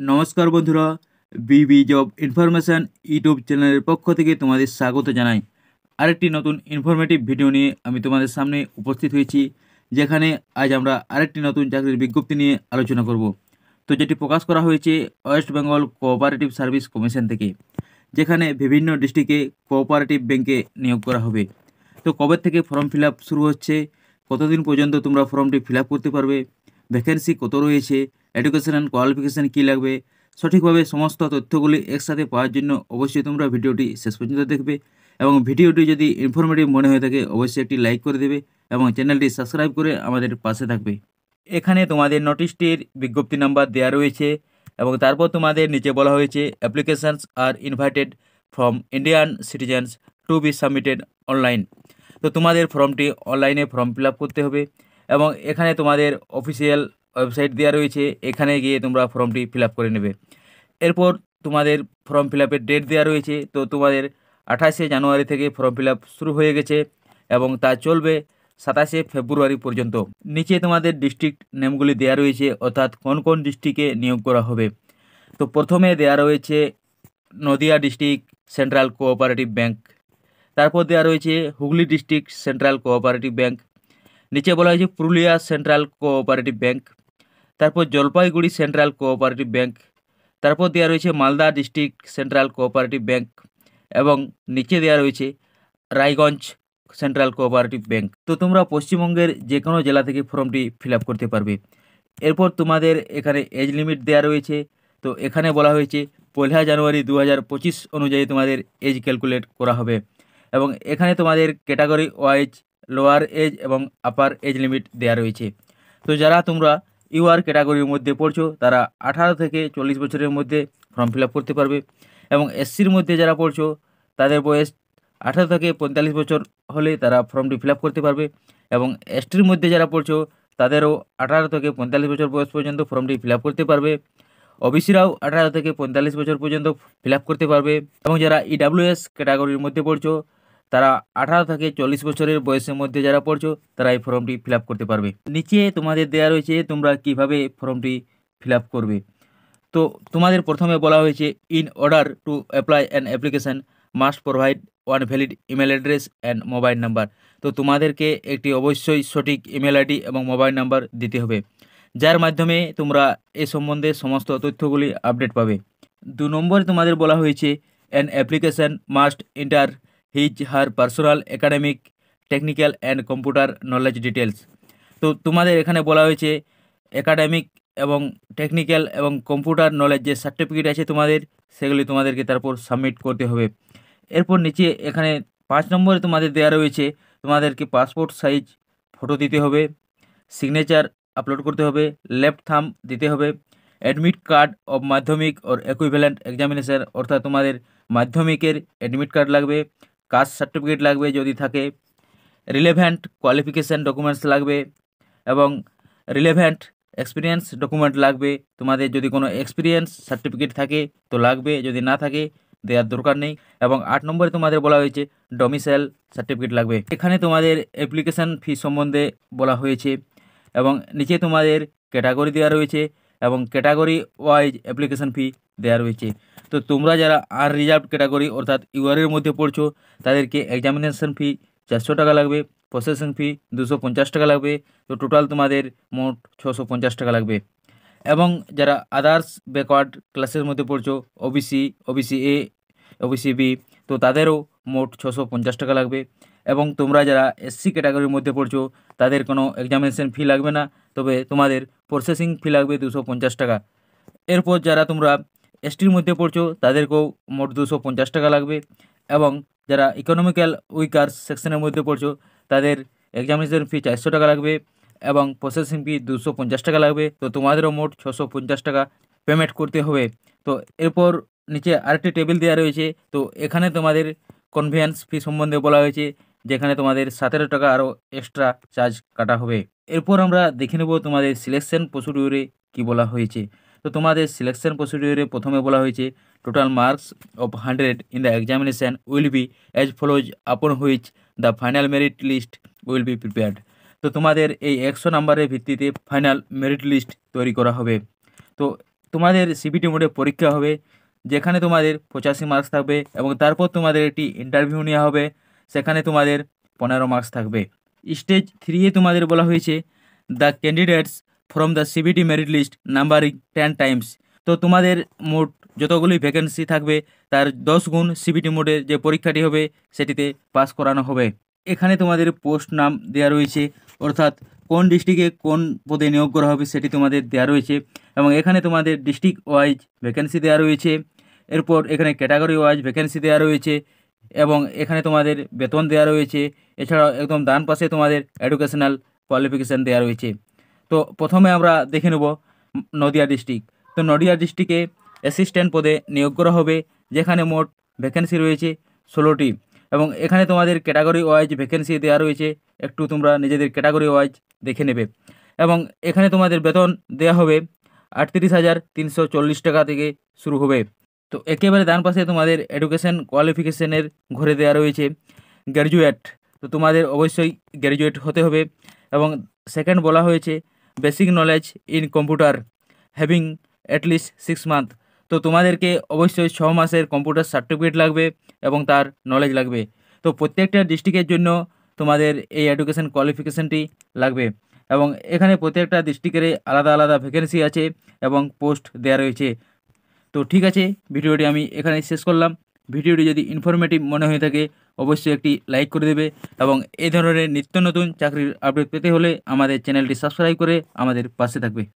নমস্কার বন্ধুরা, বিবি job information YouTube চ্যানেলের পক্ষ থেকে তোমাদের স্বাগত জানাই। আরেকটি নতুন ইনফরমেটিভ ভিডিও নিয়ে আমি তোমাদের সামনে উপস্থিত হয়েছি, যেখানে আজ আমরা আরেকটি নতুন চাকরির বিজ্ঞপ্তি নিয়ে আলোচনা করব। তো যেটি প্রকাশ করা হয়েছে West Bengal cooperative service commission থেকে, যেখানে বিভিন্ন ডিস্ট্রিক্টে কোঅপারেটিভ ব্যাংকে নিয়োগ করা হবে। তো কবে থেকে ফর্ম ফিল আপ শুরু হচ্ছে, কতদিন পর্যন্ত তোমরা ফর্মটি ফিল আপ করতে পারবে, ভ্যাকেন্সি কত রয়েছে, এডুকেশন অ্যান্ড কোয়ালিফিকেশান কী লাগবে, সঠিকভাবে সমস্ত তথ্যগুলি একসাথে পাওয়ার জন্য অবশ্যই তোমরা ভিডিওটি শেষ পর্যন্ত দেখবে। এবং ভিডিওটি যদি ইনফরমেটিভ মনে হয়ে থাকে অবশ্যই একটি লাইক করে দেবে এবং চ্যানেলটি সাবস্ক্রাইব করে আমাদের পাশে থাকবে। এখানে তোমাদের নোটিশটির বিজ্ঞপ্তি নাম্বার দেওয়া রয়েছে এবং তারপর তোমাদের নিচে বলা হয়েছে applications are invited from Indian citizens to be submitted online. তো তোমাদের ফর্মটি অনলাইনে ফর্ম ফিল আপ করতে হবে এবং এখানে তোমাদের অফিসিয়াল ওয়েবসাইট দেওয়া রয়েছে, এখানে গিয়ে তোমরা ফর্মটি ফিল আপ করে নেবে। এরপর তোমাদের ফর্ম ফিল আপের ডেট দেওয়া রয়েছে, তো তোমাদের 28শে জানুয়ারি থেকে ফর্ম ফিল আপ শুরু হয়ে গেছে এবং তা চলবে 27শে ফেব্রুয়ারি পর্যন্ত। নিচে তোমাদের ডিস্ট্রিক্ট নেমগুলি দেওয়া রয়েছে, অর্থাৎ কোন কোন ডিস্ট্রিক্টে নিয়োগ করা হবে। তো প্রথমে দেওয়া রয়েছে Nadia district central cooperative bank, তারপর দেওয়া রয়েছে Hooghly district central cooperative bank, নিচে বলা হয়েছে পুরুলিয়া সেন্ট্রাল কোঅপারেটিভ ব্যাংক, তারপর জলপাইগুড়ি সেন্ট্রাল কোঅপারেটিভ ব্যাংক, তারপর দেওয়া রয়েছে Malda district central cooperative bank এবং নিচে দেওয়া রয়েছে রায়গঞ্জ সেন্ট্রাল কোঅপারেটিভ ব্যাংক। তো তোমরা পশ্চিমবঙ্গের যে কোনো জেলা থেকে ফর্মটি ফিল আপ করতে পারবে। এরপর তোমাদের এখানে এজ লিমিট দেওয়া রয়েছে, তো এখানে বলা হয়েছে 1 জানুয়ারি 2025 অনুযায়ী তোমাদের এজ ক্যালকুলেট করা হবে এবং এখানে তোমাদের ক্যাটাগরি ওয়াইজ লোয়ার এজ এবং আপার এজ লিমিট দেওয়া রয়েছে। তো যারা তোমরা ইউআর ক্যাটাগরির মধ্যে পড়ছো তারা 18 থেকে 40 বছরের মধ্যে ফর্ম ফিল আপ করতে পারবে এবং এসসির মধ্যে যারা পড়ছো তাদের বয়স 18 থেকে 45 বছর হলে তারা ফর্মটি ফিল আপ করতে পারবে এবং এসটির মধ্যে যারা পড়ছো তাদেরও 18 থেকে 45 বছর বয়স পর্যন্ত ফর্মটি ফিল আপ করতে পারবে। ওবিসিরাও 18 থেকে 45 বছর পর্যন্ত ফিল আপ করতে পারবে এবং যারা ইডাব্লিউএস ক্যাটাগরির মধ্যে পড়ছো তারা 18 থেকে 40 বছরের বয়সের মধ্যে যারা পড়ছো তারা এই ফর্মটি ফিল আপ করতে পারবে। নিচে তোমাদের দেওয়া রয়েছে তোমরা কিভাবে ফর্মটি ফিল আপ করবে। তো তোমাদের প্রথমে বলা হয়েছে in order to apply an application must provide one valid email address and mobile number. তো তোমাদেরকে একটি অবশ্যই সঠিক ইমেল আইডি এবং মোবাইল নাম্বার দিতে হবে, যার মাধ্যমে তোমরা এ সম্বন্ধে সমস্ত তথ্যগুলি আপডেট পাবে। 2 নম্বরে তোমাদের বলা হয়েছে an application must enter his her personal academic technical and computer knowledge details. তো তোমাদের এখানে বলা হয়েছে একাডেমিক এবং টেকনিক্যাল এবং কম্পিউটার নলেজ যে সার্টিফিকেট আছে তোমাদের, সেগুলি তোমাদেরকে তারপর সাবমিট করতে হবে। এরপর নিচে এখানে 5 নম্বরে তোমাদের দেওয়া রয়েছে তোমাদেরকে পাসপোর্ট সাইজ ফটো দিতে হবে, সিগনেচার আপলোড করতে হবে, লেফট থাম্ব দিতে হবে, অ্যাডমিট কার্ড অফ মাধ্যমিক ওর ইকুইভ্যালেন্ট এক্সামিনেশন, অর্থাৎ তোমাদের মাধ্যমিকের অ্যাডমিট কার্ড লাগবে, কাস্ট সার্টিফিকেট লাগবে যদি থাকে, রিলেভেন্ট কোয়ালিফিকেশান ডকুমেন্টস লাগবে এবং রিলেভেন্ট এক্সপিরিয়েন্স ডকুমেন্ট লাগবে। তোমাদের যদি কোনো এক্সপিরিয়েন্স সার্টিফিকেট থাকে তো লাগবে, যদি না থাকে দেওয়ার দরকার নেই। এবং 8 নম্বরে তোমাদের বলা হয়েছে ডোমিসাইল সার্টিফিকেট লাগবে। এখানে তোমাদের অ্যাপ্লিকেশান ফি সম্বন্ধে বলা হয়েছে এবং নিচে তোমাদের ক্যাটাগরি দেওয়া রয়েছে এবং ক্যাটাগরি ওয়াইজ অ্যাপ্লিকেশান ফি দেওয়া রয়েছে। তো তোমরা যারা আনরিজার্ভড ক্যাটাগরি অর্থাৎ ইউআরের মধ্যে পড়ছো তাদেরকে এক্সামিনেশন ফি 400 টাকা লাগবে, প্রসেসিং ফি 250 টাকা লাগবে। তো টোটাল তোমাদের মোট 650 টাকা লাগবে। এবং যারা আদার্স ব্যাকওয়ার্ড ক্লাসের মধ্যে পড়ছো OBC, OBC A, OBC B, তো তাদেরও মোট 650 টাকা লাগবে। এবং তোমরা যারা এসসি ক্যাটাগরির মধ্যে পড়ছো তাদের কোনো এক্সামিনেশন ফি লাগবে না, তবে তোমাদের প্রসেসিং ফি লাগবে 250 টাকা। এরপর যারা তোমরা এসটির মধ্যে পড়ছো তাদেরকেও মোট 250 টাকা লাগবে এবং যারা ইকোনমিক্যাল উইকার সেকশনের মধ্যে পড়ছো তাদের এক্সামিনেশন ফি 400 টাকা লাগবে এবং প্রসেসিং ফি 250 টাকা লাগবে। তো তোমাদেরও মোট 650 টাকা পেমেন্ট করতে হবে। তো এরপর নিচে আরেকটি টেবিল দেওয়া রয়েছে, তো এখানে তোমাদের কনভেন্স ফি সম্বন্ধে বলা হয়েছে, যেখানে তোমাদের 17 টাকা আরও এক্সট্রা চার্জ কাটা হবে। এরপর আমরা দেখে নেব তোমাদের সিলেকশন প্রসিডিউরে কী বলা হয়েছে। তো তোমাদের সিলেকশন প্রসিডিউরে প্রথমে বলা হয়েছে total marks of 100 in the examination will be as follows upon which the final merit list will be prepared. তো তোমাদের এই 100 নাম্বারের ভিত্তিতে ফাইনাল মেরিট লিস্ট তৈরি করা হবে। তো তোমাদের সিবিটি মোডে পরীক্ষা হবে, যেখানে তোমাদের 85 মার্কস থাকবে এবং তারপর তোমাদের একটি ইন্টারভিউ নেওয়া হবে, সেখানে তোমাদের 15 মার্কস থাকবে। স্টেজ 3 তোমাদের বলা হয়েছে the candidates from the CBT merit list numbering 10 times. তো তোমাদের মোট যতগুলি ভ্যাকেন্সি থাকবে তার 10 গুণ সিবিটি মোডের যে পরীক্ষাটি হবে সেটিতে পাস করানো হবে। এখানে তোমাদের পোস্ট নাম দেওয়া রয়েছে, অর্থাৎ কোন ডিস্ট্রিক্টে কোন পদে নিয়োগ করা হবে সেটি তোমাদের দেওয়া রয়েছে এবং এখানে তোমাদের ডিস্ট্রিক্ট ওয়াইজ ভ্যাকেন্সি দেওয়া রয়েছে। এরপর এখানে ক্যাটাগরি ওয়াইজ ভ্যাকেন্সি দেওয়া রয়েছে এবং এখানে তোমাদের বেতন দেওয়া রয়েছে। এছাড়াও একদম ডান পাশে তোমাদের এডুকেশনাল কোয়ালিফিকেশান দেওয়া রয়েছে। তো প্রথমে আমরা দেখে নেব নদিয়া ডিস্ট্রিক্ট। তো নদিয়া ডিস্ট্রিক্টে অ্যাসিস্ট্যান্ট পদে নিয়োগ করা হবে, যেখানে মোট ভ্যাকেন্সি রয়েছে 16টি এবং এখানে তোমাদের ক্যাটাগরি ওয়াইজ ভ্যাকেন্সি দেওয়া রয়েছে। একটু তোমরা নিজেদের ক্যাটাগরি ওয়াইজ দেখে নেবে এবং এখানে তোমাদের বেতন দেওয়া হবে 38,340 টাকা থেকে শুরু হবে। তো একেবারে ডান পাশে তোমাদের এডুকেশন কোয়ালিফিকেশনের ঘরে দেওয়া রয়েছে গ্র্যাজুয়েট। তো তোমাদের অবশ্যই গ্র্যাজুয়েট হতে হবে এবং সেকেন্ড বলা হয়েছে basic knowledge in computer having at least 6 month. তো তোমাদেরকে অবশ্যই 6 মাসের কম্পিউটার সার্টিফিকেট লাগবে এবং তার নলেজ লাগবে। তো প্রত্যেকটা ডিস্ট্রিক্টের জন্য তোমাদের এই এডুকেশন কোয়ালিফিকেশানটি লাগবে এবং এখানে প্রত্যেকটা ডিস্ট্রিক্টের আলাদা আলাদা ভ্যাকেন্সি আছে এবং পোস্ট দেওয়া রয়েছে। তো ঠিক আছে, ভিডিওটি আমি এখানে শেষ করলাম। ভিডিওটি যদি ইনফরমেটিভ মনে হয়ে থাকে অবশ্যই একটি লাইক করে দেবে এবং এই ধরনের নিত্য নতুন চাকরির আপডেট পেতে হলে আমাদের চ্যানেলটি সাবস্ক্রাইব করে আমাদের পাশে থাকবে।